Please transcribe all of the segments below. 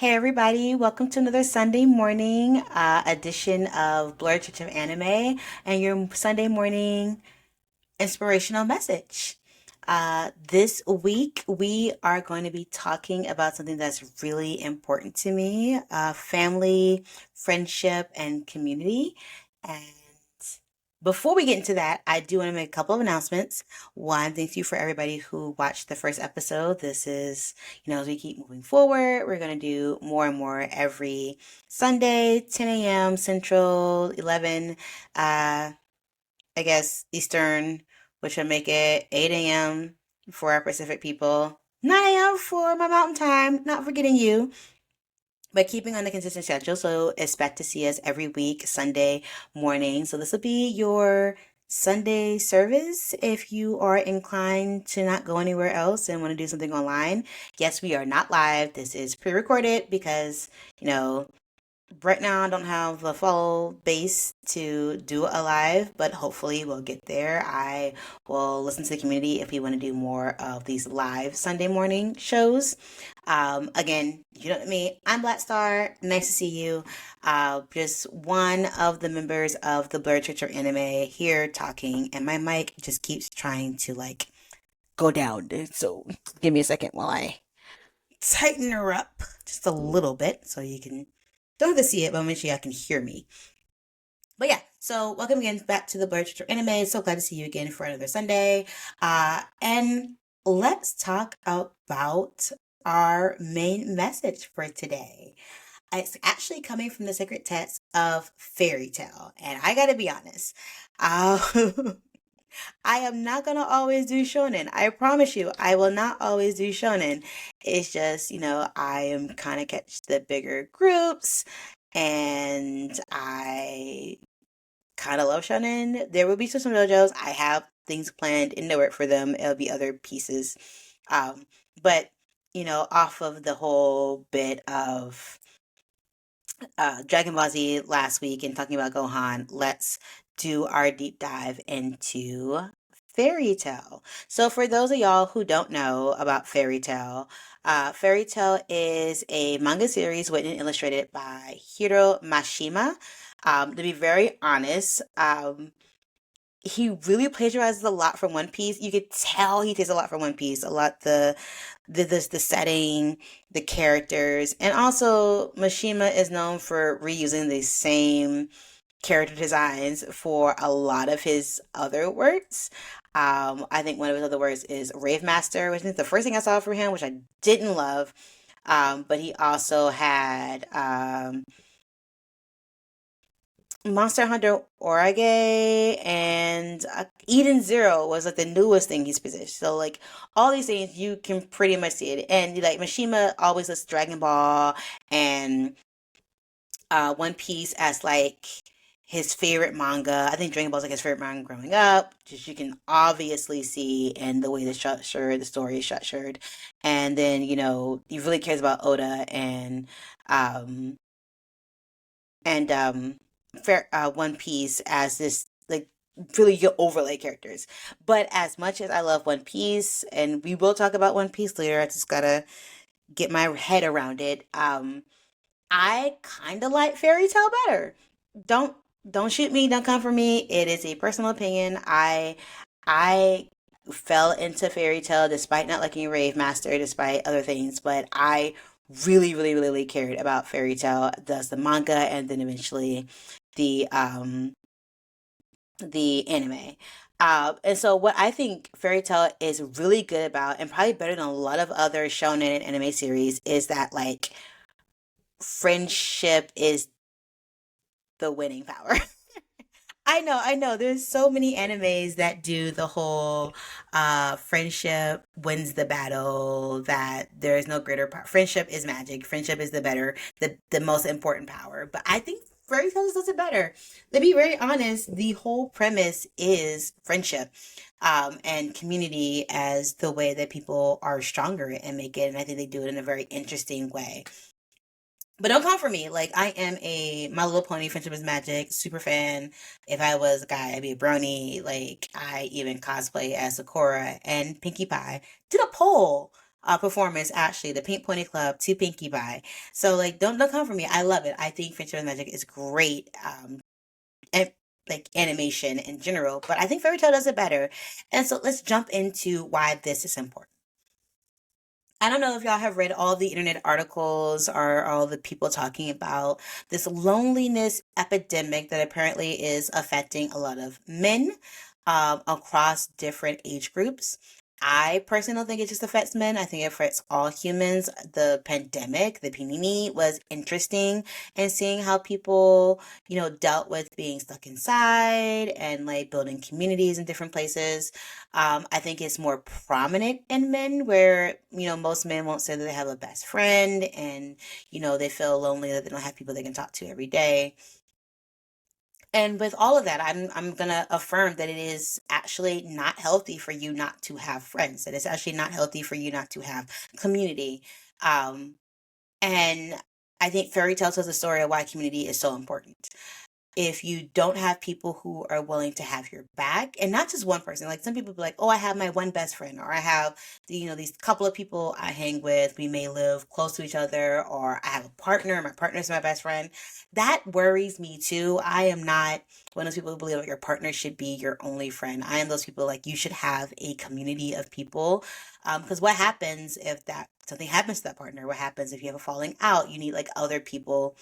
Hey everybody, welcome to another Sunday morning edition of Blurred Church of Anime and your Sunday morning inspirational message. This week we are going to be talking about something that's really important to me, family, friendship, and community. And before we get into that, I do want to make a couple of announcements. One, thank you for everybody who watched the first episode. This is, as we keep moving forward, we're going to do more and more every Sunday, 10 a.m. Central, 11, I guess, Eastern, which would make it 8 a.m. for our Pacific people, 9 a.m. for my Mountain Time, not forgetting you. But keeping on the consistent schedule, so expect to see us every week, Sunday morning. So this will be your Sunday service if you are inclined to not go anywhere else and want to do something online. Yes, we are not live. This is pre-recorded because, you know, right now I don't have the full base to do a live, but hopefully we'll get there. I will listen to the community if we want to do more of these live Sunday morning shows. Again, you know me, I'm Black Star. Nice to see you. Just one of the members of the Blurred Church of Anime here talking, and my mic just keeps trying to go down. So give me a second while I tighten her up just a little bit so you can don't have to see it, but make sure y'all can hear me. But yeah, so welcome again back to the Blurred Church of Anime. So glad to see you again for another Sunday. And let's talk about our main message for today. It's actually coming from the sacred text of Fairy Tale. And I gotta be honest, uh, I am not gonna always do shonen. I promise you, I will not always do shonen. It's just, I am kind of catch the bigger groups and I kind of love shonen. There will be some JoJo's. I have things planned in the work for them. It'll be other pieces. Um, but, off of the whole bit of Dragon Ball Z last week and talking about Gohan, let's do our deep dive into Fairy Tale. So, for those of y'all who don't know about Fairy Tale is a manga series written and illustrated by Hiro Mashima. To be very honest, he really plagiarizes a lot from One Piece. You could tell he takes a lot from One Piece. A lot the setting, the characters, and also Mishima is known for reusing the same character designs for a lot of his other works. I think one of his other works is Rave Master, which is the first thing I saw from him, which I didn't love. But he also had Monster Hunter Orage and Eden Zero was like the newest thing he's positioned. So all these things you can pretty much see it. And like Mishima always lists Dragon Ball and One Piece as his favorite manga. I think Dragon Ball's his favorite manga growing up. Just you can obviously see in the way the story is structured. And then, he really cares about Oda um and fair One Piece as this really your overlay characters. But as much as I love One Piece, and we will talk about One Piece later, I just gotta get my head around it. I kind of like Fairy Tale better. Don't don't shoot me. Don't come for me. It is a personal opinion. I fell into Fairy Tale despite not liking Rave Master, despite other things, but I really, really, really cared about Fairy Tale, thus the manga, and then eventually the um the anime. And so what I think Fairy Tale is really good about, and probably better than a lot of other shonen and anime series, is that friendship is the winning power. I know. There's so many animes that do the whole friendship wins the battle, that there is no greater power. Friendship is magic. Friendship is the most important power. But I think Fairy Tales does it better. To be very honest, the whole premise is friendship. And community as the way that people are stronger and make it. And I think they do it in a very interesting way. But don't come for me. I am a My Little Pony Friendship is Magic super fan. If I was a guy, I'd be a brony. I even cosplay as Sakura and Pinkie Pie. Did a poll. performance, actually, the Pink Pony Club to Pinkie Pie. So like, don't come for me. I love it. I think Friendship and Magic is great. And like animation in general, but I think Fairy Tale does it better. And so let's jump into why this is important. I don't know if y'all have read all the internet articles or all the people talking about this loneliness epidemic that apparently is affecting a lot of men across different age groups. I personally don't think it just affects men. I think it affects all humans. The pandemic, the panini, was interesting and seeing how people, dealt with being stuck inside and like building communities in different places. I think it's more prominent in men where, most men won't say that they have a best friend and, they feel lonely that they don't have people they can talk to every day. And with all of that, I'm gonna affirm that it is actually not healthy for you not to have friends. That it's actually not healthy for you not to have community. Um, and I think fairy tale tells the story of why community is so important. If you don't have people who are willing to have your back, and not just one person, like some people be like, oh, I have my one best friend, or I have these couple of people I hang with, we may live close to each other, or I have a partner, my partner's my best friend. That worries me too. I am not one of those people who believe that your partner should be your only friend. I am those people like you should have a community of people, because what happens if that something happens to that partner? What happens if you have a falling out? You need like other people.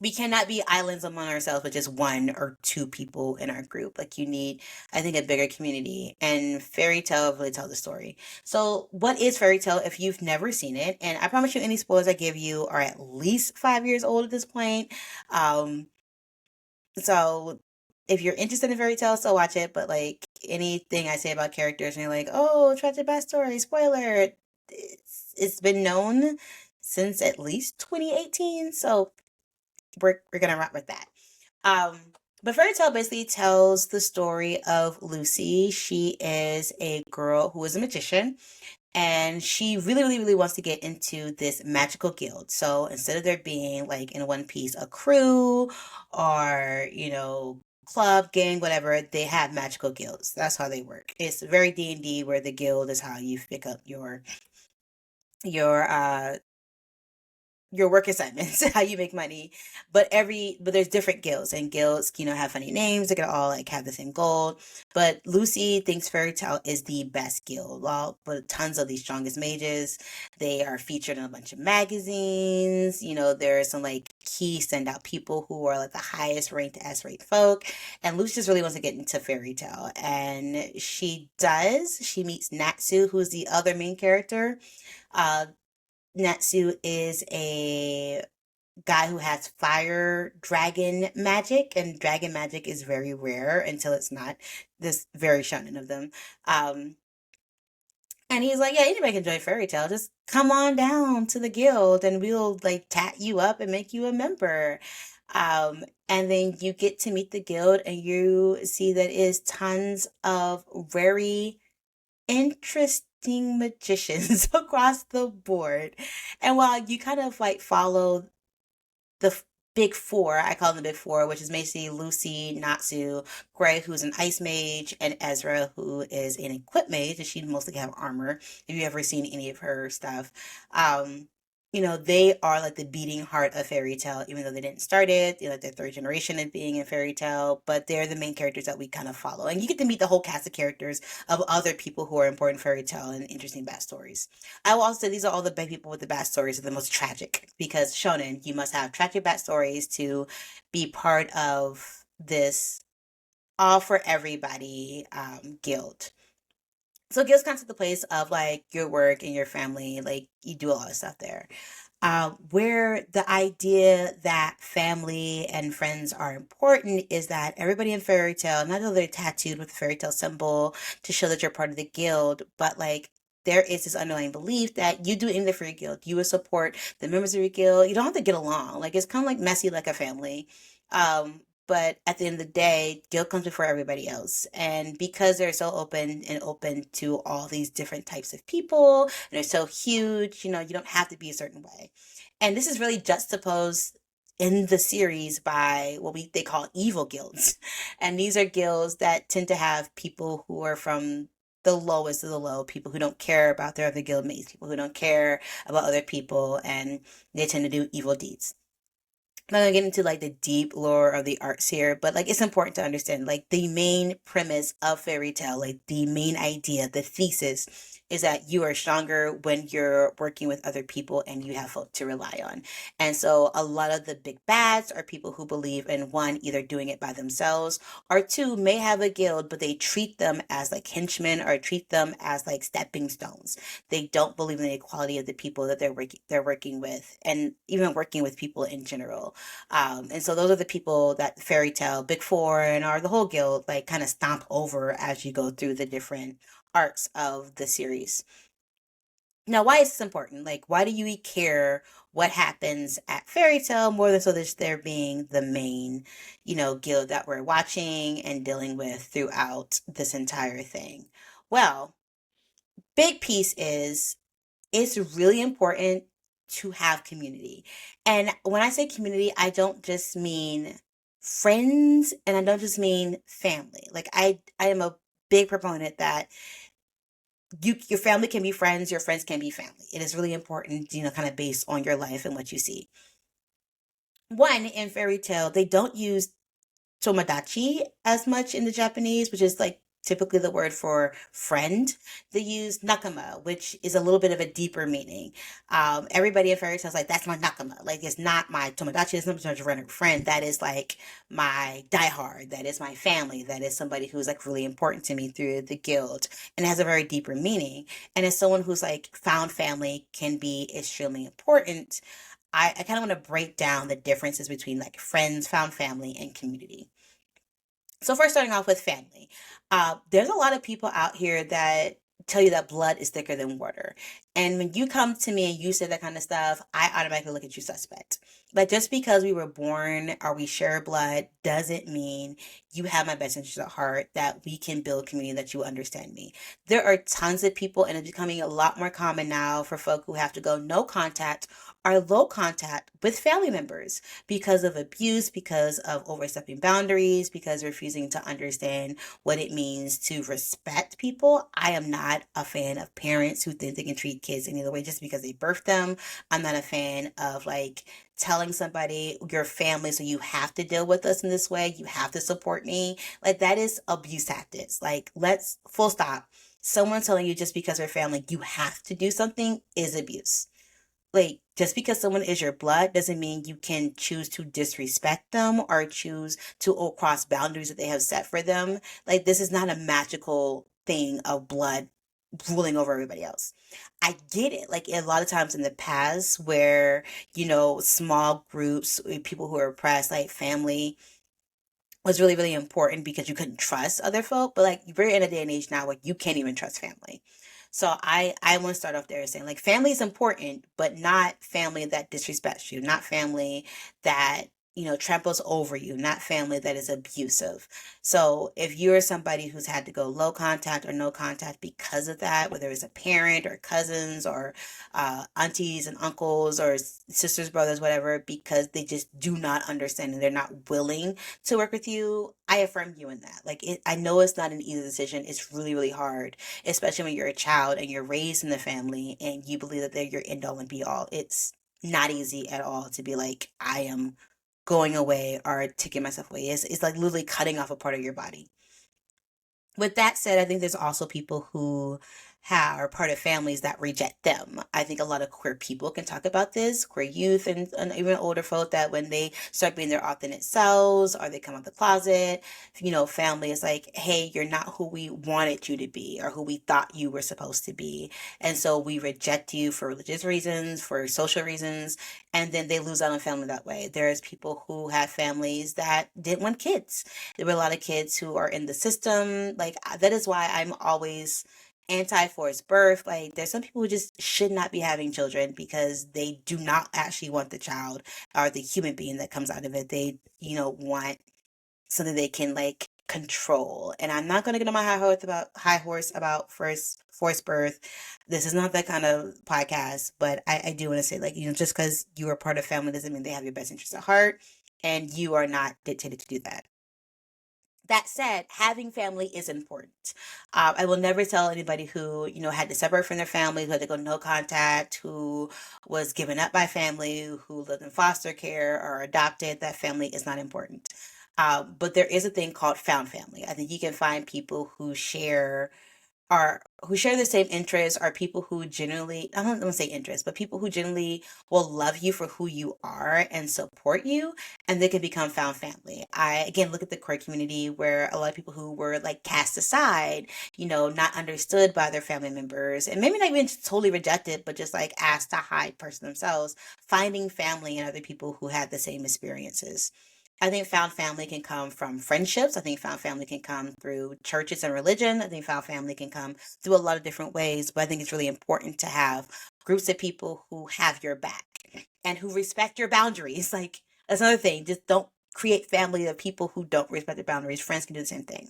We cannot be islands among ourselves with just one or two people in our group. Like you need, I think, a bigger community. And fairy tale really tell the story. So what is fairy tale if you've never seen it? And I promise you any spoilers I give you are at least 5 years old at this point. Um, so if you're interested in fairy tale, so watch it. But like anything I say about characters and you're like, oh, tragic backstory, spoiler, it's been known since at least 2018. So we're gonna rock with that. Um, but fairy tale basically tells the story of Lucy. She is a girl who is a magician, and she really, really, really wants to get into this magical guild. So instead of there being like in One Piece a crew or club, gang, whatever, they have magical guilds. That's how they work. It's very D&D where the guild is how you pick up your work assignments, how you make money. But there's different guilds, and guilds, have funny names. They could all like have the same goal. But Lucy thinks Fairy Tale is the best guild. Well, but tons of the strongest mages. They are featured in a bunch of magazines. There are some like key standout people who are like the highest ranked S-rate folk. And Lucy just really wants to get into Fairy Tale. And she does. She meets Natsu, who's the other main character. Uh, Natsu is a guy who has fire dragon magic, and dragon magic is very rare until it's not. This very shonen of them. Um, and he's like, yeah, anybody can join Fairy Tale. Just come on down to the guild and we'll like tat you up and make you a member. And then you get to meet the guild and you see that is tons of very interesting magicians across the board. And while you kind of like follow the big four, I call them the big four, which is basically Lucy, Natsu, Gray, who's an ice mage, and Ezra, who is an equip mage, and she mostly have armor. If you ever seen any of her stuff, um, they are like the beating heart of Fairy Tale, even though they didn't start it. Like their third generation of being in Fairy Tale, but they're the main characters that we kind of follow, and you get to meet the whole cast of characters of other people who are important Fairy Tale and interesting backstories. I will also say these are all the big people with the backstories are the most tragic because shonen, you must have tragic backstories to be part of this all for everybody guild. So guilds comes to the place of like your work and your family, like you do a lot of stuff there. Where the idea that family and friends are important is that everybody in fairy tale, not only they're tattooed with the fairy tale symbol to show that you're part of the guild, but like there is this underlying belief that you do anything for your guild. You will support the members of your guild. You don't have to get along. Like it's kind of like messy like a family. But at the end of the day, guilt comes before everybody else. And because they're so open to all these different types of people, and they're so huge, you don't have to be a certain way. And this is really juxtaposed in the series by what they call evil guilds. And these are guilds that tend to have people who are from the lowest of the low, people who don't care about their other guildmates, people who don't care about other people, and they tend to do evil deeds. I'm not gonna get into like the deep lore of the arts here, but like it's important to understand like the main premise of fairy tale, like the main idea, the thesis is that you are stronger when you're working with other people and you have folk to rely on. And so a lot of the big bads are people who believe in one, either doing it by themselves, or two, may have a guild, but they treat them as like henchmen or treat them as like stepping stones. They don't believe in the equality of the people that they're working with, and even working with people in general. And so those are the people that fairy tale, Big Four, and or the whole guild like kind of stomp over as you go through the different arcs of the series. Now, why is this important? Like, why do you care what happens at fairy tale more than so that there being the main, guild that we're watching and dealing with throughout this entire thing? Well, big piece is it's really important to have community. And when I say community, I don't just mean friends and I don't just mean family. Like I am a big proponent that your family can be friends, your friends can be family. It is really important, kind of based on your life and what you see. One, in fairy tale, they don't use tomodachi as much in the Japanese, which is like typically the word for friend. They use nakama, which is a little bit of a deeper meaning. Everybody in fairy tales like that's my nakama. Like it's not my tomodachi, it's not my friend. That is like my diehard. That is my family. That is somebody who's like really important to me through the guild, and it has a very deeper meaning. And as someone who's like found family can be extremely important, I kind of want to break down the differences between like friends, found family, and community. So first, starting off with family, there's a lot of people out here that tell you that blood is thicker than water, and when you come to me and you say that kind of stuff, I automatically look at you suspect. Like just because we were born or we share blood doesn't mean you have my best interest at heart. That we can build community, that you understand me. There are tons of people, and it's becoming a lot more common now for folk who have to go no contact or low contact with family members because of abuse, because of overstepping boundaries, because refusing to understand what it means to respect people. I am not a fan of parents who think they can treat kids any other way just because they birthed them. I'm not a fan of like telling somebody your family, so you have to deal with us in this way, you have to support me. Like that is abuse tactics. Like let's full stop. Someone telling you just because they're family you have to do something is abuse. Like just because someone is your blood doesn't mean you can choose to disrespect them or choose to cross boundaries that they have set for them. Like this is not a magical thing of blood ruling over everybody else. I get it. Like a lot of times in the past where, small groups, people who are oppressed, like family was really, really important because you couldn't trust other folk. But like we're in a day and age now where you can't even trust family. So I want to start off there saying like family is important, but not family that disrespects you, not family that tramples over you, not family that is abusive. So if you're somebody who's had to go low contact or no contact because of that, whether it's a parent or cousins or aunties and uncles or sisters, brothers, whatever, because they just do not understand and they're not willing to work with you, I affirm you in that. Like I know it's not an easy decision. It's really, really hard, especially when you're a child and you're raised in the family and you believe that they're your end all and be all. It's not easy at all to be like, I am going away or taking myself away. It's like literally cutting off a part of your body. With that said, I think there's also people who are part of families that reject them. I think a lot of queer people can talk about this, queer youth and even older folk, that when they start being their authentic selves or they come out the closet, family is like, hey, you're not who we wanted you to be or who we thought you were supposed to be. And so we reject you for religious reasons, for social reasons, and then they lose out on family that way. There's people who have families that didn't want kids. There were a lot of kids who are in the system. Like that is why I'm always anti-forced birth. Like there's some people who just should not be having children because they do not actually want the child or the human being that comes out of it. They, want something they can like control. And I'm not gonna get on my high horse about first forced birth. This is not that kind of podcast, but I do want to say like, just because you are part of family doesn't mean they have your best interest at heart. And you are not dictated to do that. That said, having family is important. I will never tell anybody who, had to separate from their family, who had to go no contact, who was given up by family, who lived in foster care or adopted, that family is not important. But there is a thing called found family. I think you can find people who share the same interests, are people who generally, I don't want to say interests, but people who generally will love you for who you are and support you, and they can become found family. I again look at the queer community where a lot of people who were like cast aside, not understood by their family members, and maybe not even totally rejected, but just like asked to hide person themselves, finding family in other people who had the same experiences. I think found family can come from friendships. I think found family can come through churches and religion. I think found family can come through a lot of different ways, but I think it's really important to have groups of people who have your back and who respect your boundaries. Like, that's another thing. Just don't create family of people who don't respect their boundaries. Friends can do the same thing.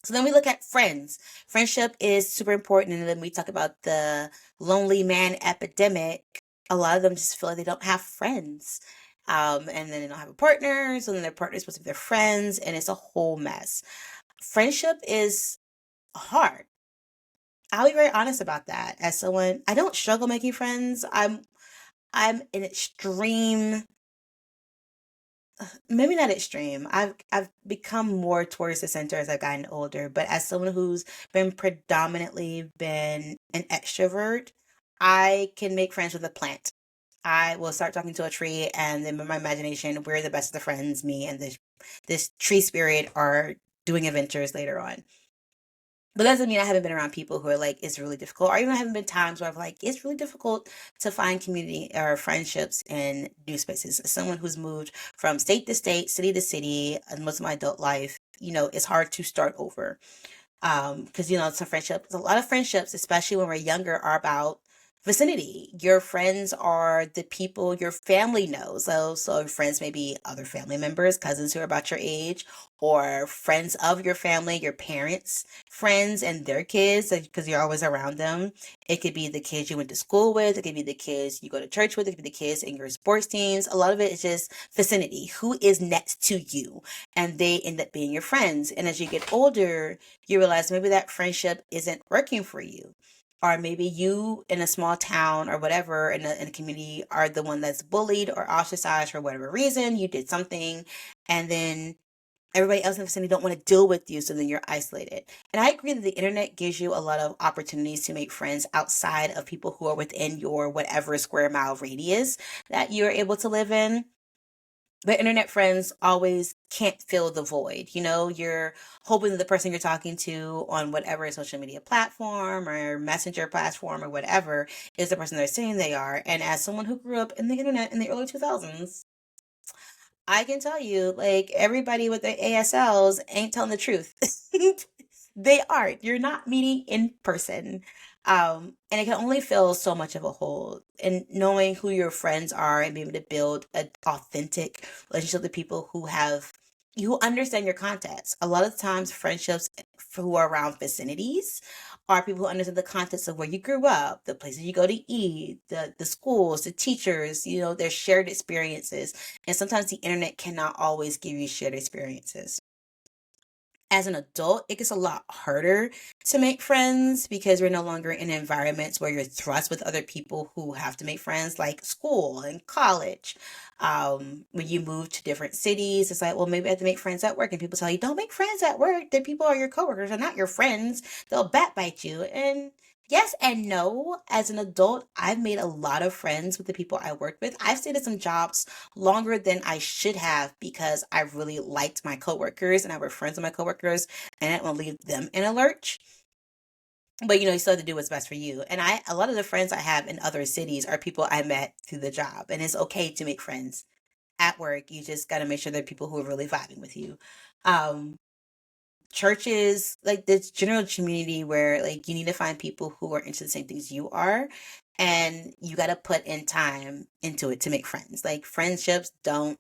So then we look at friends. Friendship is super important. And then we talk about the lonely man epidemic. A lot of them just feel like they don't have friends. And then they don't have a partner. So then their partner is supposed to be their friends. And it's a whole mess. Friendship is hard. I'll be very honest about that. As someone, I don't struggle making friends. I'm an extreme, maybe not extreme. I've become more towards the center as I've gotten older, but as someone who's been predominantly been an extrovert, I can make friends with a plant. I will start talking to a tree, and then in my imagination, we're the best of the friends. Me and this tree spirit are doing adventures later on. But that doesn't mean I haven't been around people who are like, it's really difficult. Or even haven't been times where I've like, it's really difficult to find community or friendships in new spaces. As someone who's moved from state to state, city to city, and most of my adult life, it's hard to start over. Because some friendships, a lot of friendships, especially when we're younger, are about vicinity. Your friends are the people your family knows. So friends may be other family members, cousins who are about your age, or friends of your family, your parents, friends and their kids, because you're always around them. It could be the kids you went to school with. It could be the kids you go to church with. It could be the kids in your sports teams. A lot of it is just vicinity. Who is next to you? And they end up being your friends. And as you get older, you realize maybe that friendship isn't working for you. Or maybe you in a small town or whatever in a community are the one that's bullied or ostracized for whatever reason. You did something, and then everybody else in the vicinity don't want to deal with you, so then you're isolated. And I agree that the internet gives you a lot of opportunities to make friends outside of people who are within your whatever square mile radius that you're able to live in. But internet friends always can't fill the void. You're hoping that the person you're talking to on whatever social media platform or messenger platform or whatever is the person they're saying they are. And as someone who grew up in the internet in the early 2000s, I can tell you, like, everybody with their ASLs ain't telling the truth. They aren't. You're not meeting in person. And it can only fill so much of a hole. And knowing who your friends are and being able to build an authentic relationship with people who understand your context. A lot of times, friendships who are around vicinities are people who understand the context of where you grew up, the places you go to eat, the schools, the teachers, their shared experiences. And sometimes the internet cannot always give you shared experiences. As an adult, it gets a lot harder to make friends because we're no longer in environments where you're thrust with other people who have to make friends, like school and college. When you move to different cities, it's like, well, maybe I have to make friends at work. And people tell you, don't make friends at work. The people are your coworkers, are not your friends. They'll backbite you. And yes and no. As an adult, I've made a lot of friends with the people I worked with. I've stayed at some jobs longer than I should have because I really liked my coworkers and I were friends with my coworkers and I didn't want to leave them in a lurch. But you still have to do what's best for you. And a lot of the friends I have in other cities are people I met through the job. And it's okay to make friends at work. You just got to make sure they're people who are really vibing with you. Um, Churches, like this general community where like you need to find people who are into the same things you are, and you got to put in time into it to make friends. Like, friendships don't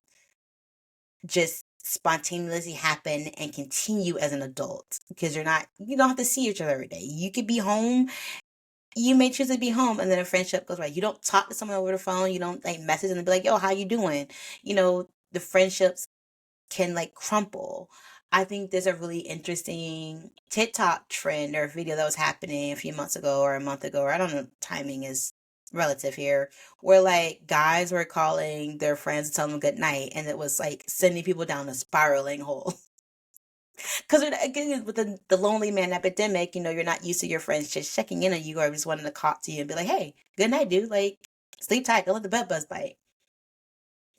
just spontaneously happen and continue as an adult, because you don't have to see each other every day. You could be home, you may choose to be home, and then a friendship goes right. You don't talk to someone over the phone, you don't like message them and be like, yo, how you doing? The friendships can like crumple. I think there's a really interesting TikTok trend or video that was happening a few months ago or a month ago, or I don't know, timing is relative here, where like guys were calling their friends to tell them good night, and it was like sending people down a spiraling hole. Because again, with the lonely man epidemic, you're not used to your friends just checking in on you or just wanting to talk to you and be like, hey, good night, dude. Like, sleep tight. Don't let the bed buzz bite.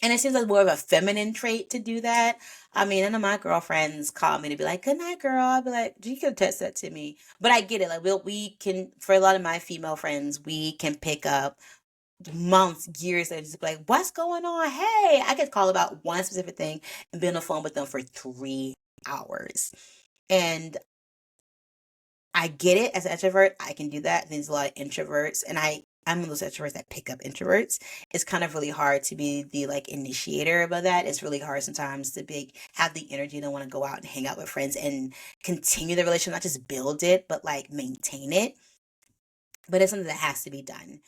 And it seems like more of a feminine trait to do that. I mean, none of my girlfriends call me to be like, "Good night, girl." I'll be like, "You can text that to me." But I get it. Like, we can, for a lot of my female friends, we can pick up months, years later, just be like, "What's going on? Hey," I could call about one specific thing and be on the phone with them for 3 hours. And I get it as an extrovert. I can do that. There's a lot of introverts, and I'm one of those extroverts that pick up introverts. It's kind of really hard to be the like initiator about that. It's really hard sometimes to be have the energy to want to go out and hang out with friends and continue the relationship, not just build it, but like maintain it. But it's something that has to be done.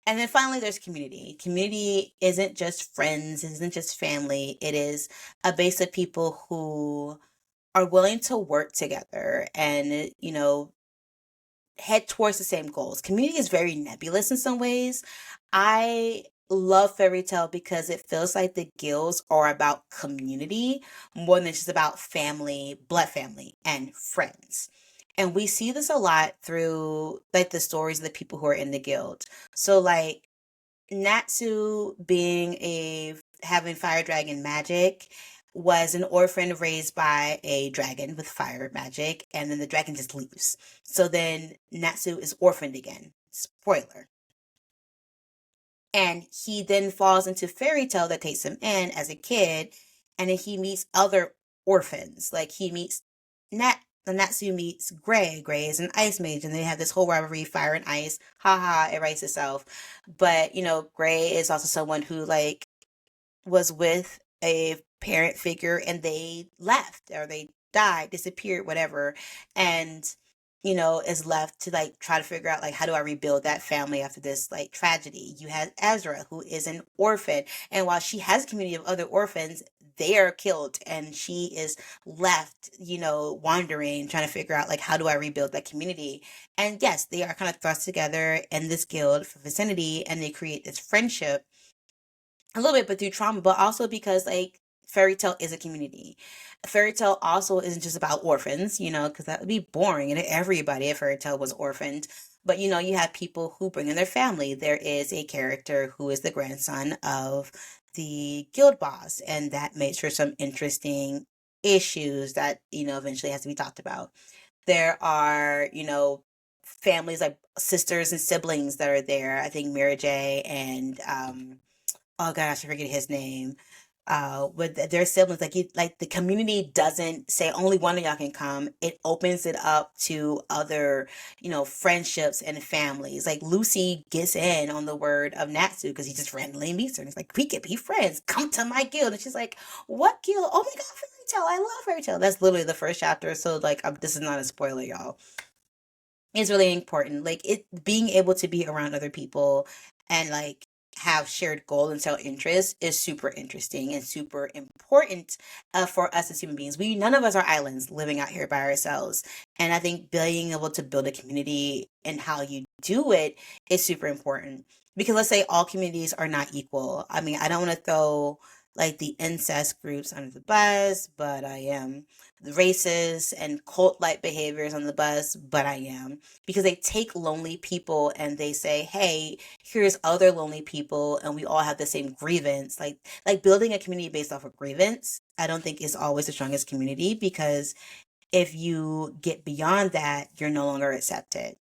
And then finally, there's community. Community isn't just friends, it isn't just family. It is a base of people who are willing to work together and, head towards the same goals. Community is very nebulous in some ways. I love fairy tale because it feels like the guilds are about community more than just about family, blood family, and friends. And we see this a lot through like the stories of the people who are in the guild. So like Natsu being a having fire dragon magic was an orphan raised by a dragon with fire magic, and then the dragon just leaves. So then Natsu is orphaned again. Spoiler. And he then falls into fairy tale that takes him in as a kid, and then he meets other orphans. Like he meets Nat Natsu meets Gray. Gray is an ice mage, and they have this whole rivalry, fire and ice. Haha, it writes itself. But Gray is also someone who like was with a parent figure and they left or they died, disappeared, whatever, and is left to like try to figure out like how do I rebuild that family after this like tragedy. You have Ezra, who is an orphan, and while she has a community of other orphans, they are killed and she is left, wandering, trying to figure out like how do I rebuild that community. And yes, they are kind of thrust together in this guild for vicinity and they create this friendship a little bit, but through trauma, but also because like fairy tale is a community. Fairy tale also isn't just about orphans, because that would be boring and everybody at fairy tale was orphaned. But you have people who bring in their family. There is a character who is the grandson of the guild boss, and that makes for some interesting issues that eventually has to be talked about. There are families like sisters and siblings that are there. I think Mary J and oh gosh, I forget his name. With their siblings, like like the community doesn't say only one of y'all can come. It opens it up to other, friendships and families. Like Lucy gets in on the word of Natsu because he just randomly meets her and it's like, we could be friends. Come to my guild. And she's like, what guild? Oh my god, fairy tale! I love fairy tale. That's literally the first chapter. So like, this is not a spoiler, y'all. Is really important. Like it being able to be around other people and like have shared goal and shared interests is super interesting and super important for us as human beings. We none of us are islands living out here by ourselves. And I think being able to build a community and how you do it is super important. Because let's say all communities are not equal. I mean, I don't want to throw like the incest groups under the bus, but I am the racist and cult like behaviors on the bus, but I am because they take lonely people and they say, "Hey, here's other lonely people, and we all have the same grievance." Like building a community based off of grievance, I don't think is always the strongest community because if you get beyond that, you're no longer accepted.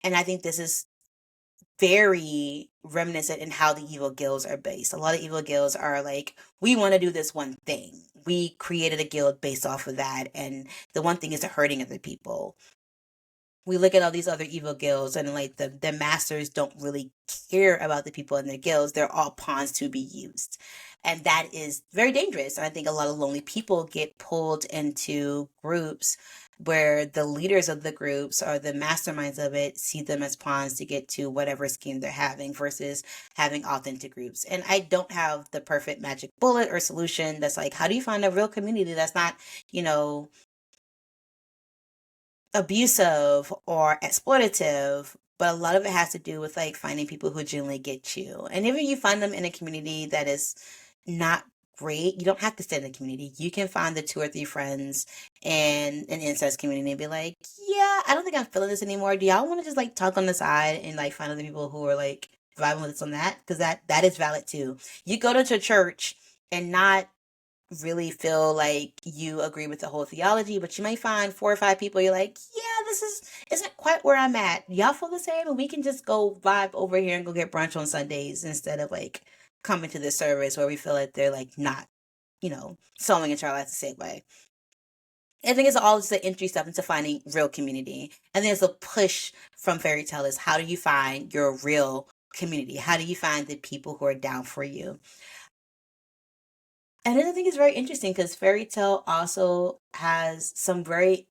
And I think this is very reminiscent in how the evil guilds are based. A lot of evil guilds are like, we want to do this one thing. We created a guild based off of that, and the one thing is the hurting of the people. We look at all these other evil guilds and like the masters don't really care about the people in their guilds. They're all pawns to be used. And that is very dangerous. And I think a lot of lonely people get pulled into groups where the leaders of the groups or the masterminds of it see them as pawns to get to whatever scheme they're having versus having authentic groups. And I don't have the perfect magic bullet or solution that's like, how do you find a real community that's not, you know, abusive or exploitative, but a lot of it has to do with like finding people who genuinely get you. And if you find them in a community that is not great, you don't have to stay in the community. You can find the two or three friends in an incest community and be like, yeah, I don't think I'm feeling this anymore. Do y'all want to just like talk on the side and like find other people who are like vibing with us on that? Because that is valid too. You go to church and not really feel like you agree with the whole theology, but you may find four or five people you're like, yeah, this isn't quite where I'm at. Y'all feel the same, and we can just go vibe over here and go get brunch on Sundays instead of like coming to this service where we feel like they're like not, sewing into our lives the same way. I think it's all just the entry step into finding real community. And there's a push from fairy tale is how do you find your real community? How do you find the people who are down for you? And then I think it's very interesting because fairy tale also has some very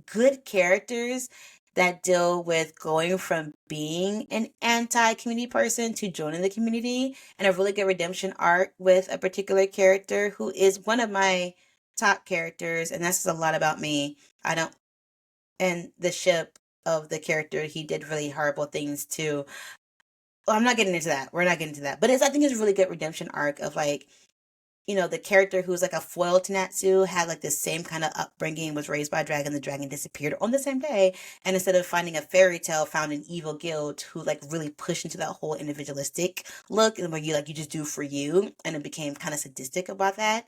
good characters that deal with going from being an anti-community person to joining the community, and a really good redemption arc with a particular character who is one of my top characters, and that's just a lot about me. I don't and the ship of the character, he did really horrible things too. Well, I'm not getting into that. We're not getting into that. But I think it's a really good redemption arc of like, the character who's like a foil to Natsu had like the same kind of upbringing, was raised by a dragon, the dragon disappeared on the same day. And instead of finding a fairy tale, found an evil guild who like really pushed into that whole individualistic look and where you just do for you. And it became kind of sadistic about that.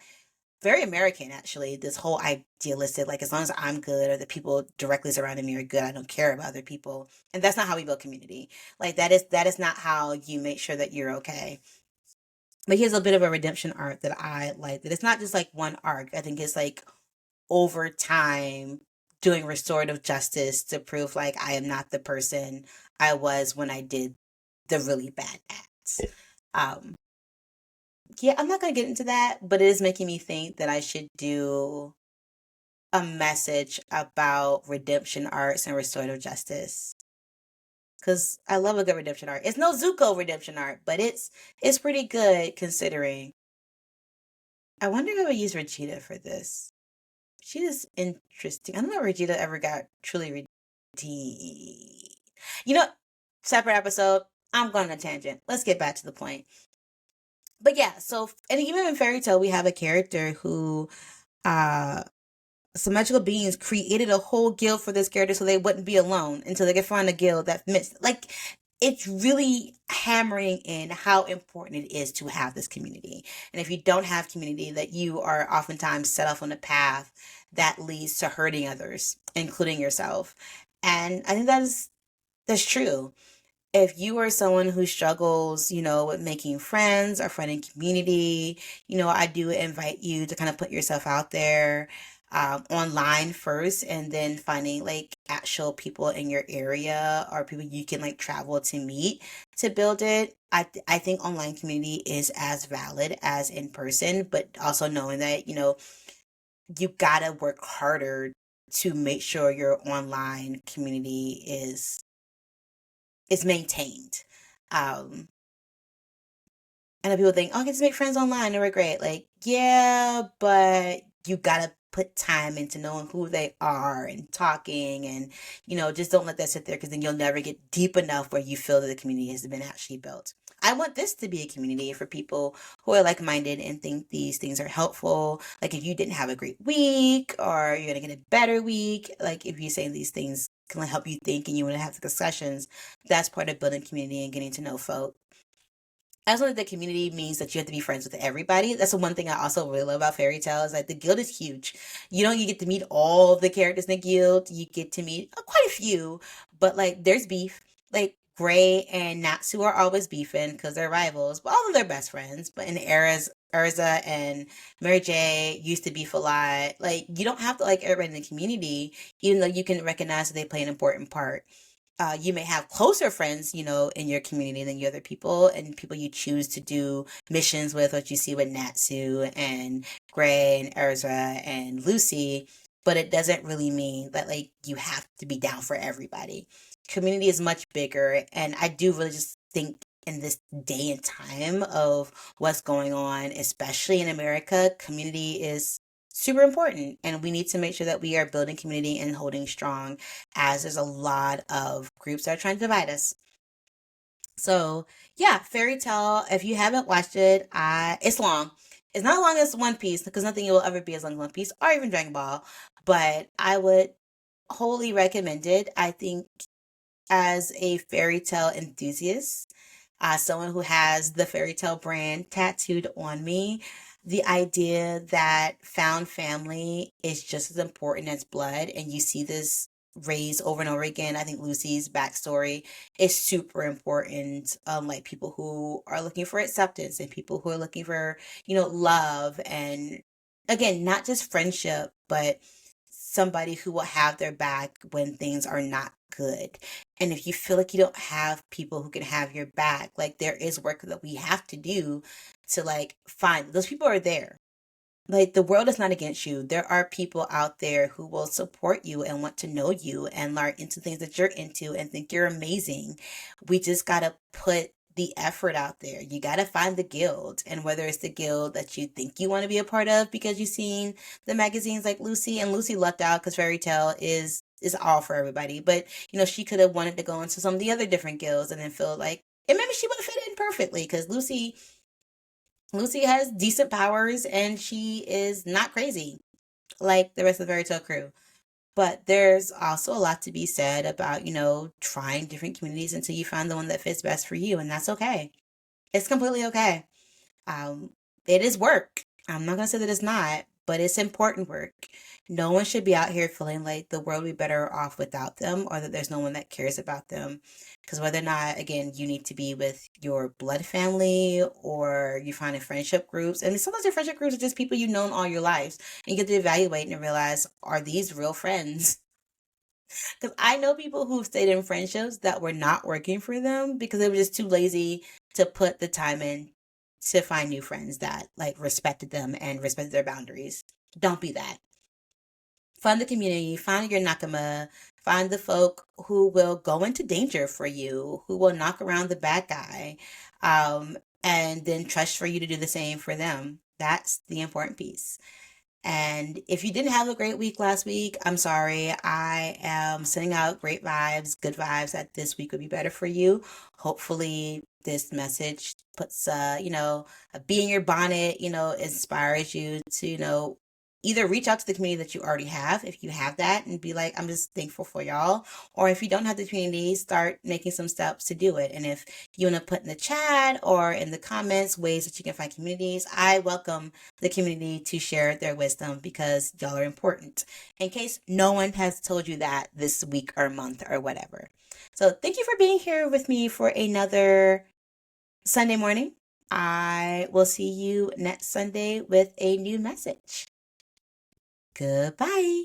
Very American, actually, this whole idealistic, like as long as I'm good or the people directly surrounding me are good, I don't care about other people. And that's not how we build community. Like that is not how you make sure that you're okay. But here's a bit of a redemption arc that I like. That it's not just like one arc. I think it's like over time doing restorative justice to prove like I am not the person I was when I did the really bad acts. Um, yeah, I'm not gonna get into that, but it is making me think that I should do a message about redemption arcs and restorative justice. Cause I love a good redemption arc. It's no Zuko redemption arc, but it's pretty good considering. I wonder if I would use Regina for this. Vegeta's interesting. I don't know if Regina ever got truly redeemed. You know, separate episode. I'm going on a tangent. Let's get back to the point. But yeah, so and even in fairy tale, we have a character who uh some magical beings created a whole guild for this character so they wouldn't be alone until they could find a guild that fits. Like, it's really hammering in how important it is to have this community. And if you don't have community, that you are oftentimes set off on a path that leads to hurting others, including yourself. And I think that's true. If you are someone who struggles, with making friends or finding community, I do invite you to kind of put yourself out there online first and then finding like actual people in your area or people you can like travel to meet to build it. I think online community is as valid as in person, but also knowing that, you gotta work harder to make sure your online community is maintained. Um, and then people think, oh, I can just make friends online and we're great. Like, yeah, but you gotta put time into knowing who they are and talking and, just don't let that sit there because then you'll never get deep enough where you feel that the community has been actually built. I want this to be a community for people who are like minded and think these things are helpful. Like if you didn't have a great week or you're gonna get a better week, like if you're saying these things can help you think and you want to have the discussions, that's part of building community and getting to know folk. I also think that community means that you have to be friends with everybody. That's the one thing I also really love about fairy tales. Like the guild is huge. You get to meet all the characters in the guild. You get to meet quite a few, but like there's beef. Like Gray and Natsu are always beefing because they're rivals, but all of their best friends. But in eras, Urza and Mary J used to beef a lot. Like you don't have to like everybody in the community, even though you can recognize that they play an important part. You may have closer friends, in your community than you other people, and people you choose to do missions with, what you see with Natsu and Gray and Erza and Lucy. But it doesn't really mean that like you have to be down for everybody. Community is much bigger, and I do really just think in this day and time of what's going on, especially in America, community is super important. And we need to make sure that we are building community and holding strong, as there's a lot of groups that are trying to divide us. So yeah, Fairy Tale. If you haven't watched it, it's long. It's not as long as One Piece because nothing will ever be as long as One Piece or even Dragon Ball. But I would wholly recommend it. I think as a fairy tale enthusiast, someone who has the fairy tale brand tattooed on me, the idea that found family is just as important as blood, and you see this raised over and over again. I think Lucy's backstory is super important. Like people who are looking for acceptance and people who are looking for, love, and again, not just friendship, but somebody who will have their back when things are not good. And if you feel like you don't have people who can have your back, like there is work that we have to do to like find those people are there. Like the world is not against you. There are people out there who will support you and want to know you and learn into things that you're into and think you're amazing. We just got to put the effort out there. You got to find the guild, and whether it's the guild that you think you want to be a part of because you've seen the magazines like Lucy, and Lucy lucked out because Fairy Tale is all for everybody. But she could have wanted to go into some of the other different guilds and then feel like, and maybe she would have fit in perfectly because Lucy has decent powers and she is not crazy like the rest of the Fairy Tale crew. But there's also a lot to be said about, trying different communities until you find the one that fits best for you. And that's okay. It's completely okay. Um, it is work. I'm not going to say that it's not, but it's important work. No one should be out here feeling like the world would be better off without them or that there's no one that cares about them. Because whether or not, again, you need to be with your blood family or you find in friendship groups, and sometimes your friendship groups are just people you've known all your lives, and you get to evaluate and realize, are these real friends? Because I know people who've stayed in friendships that were not working for them because they were just too lazy to put the time in to find new friends that like respected them and respected their boundaries. Don't be that. Find the community, find your Nakama, find the folk who will go into danger for you, who will knock around the bad guy, and then trust for you to do the same for them. That's the important piece. And if you didn't have a great week last week, I'm sorry. I am sending out great vibes, good vibes that this week would be better for you. Hopefully, this message puts, a bee in your bonnet, inspires you to, either reach out to the community that you already have, if you have that, and be like, I'm just thankful for y'all. Or if you don't have the community, start making some steps to do it. And if you want to put in the chat or in the comments ways that you can find communities, I welcome the community to share their wisdom because y'all are important. In case no one has told you that this week or month or whatever. So thank you for being here with me for another Sunday morning. I will see you next Sunday with a new message. Goodbye.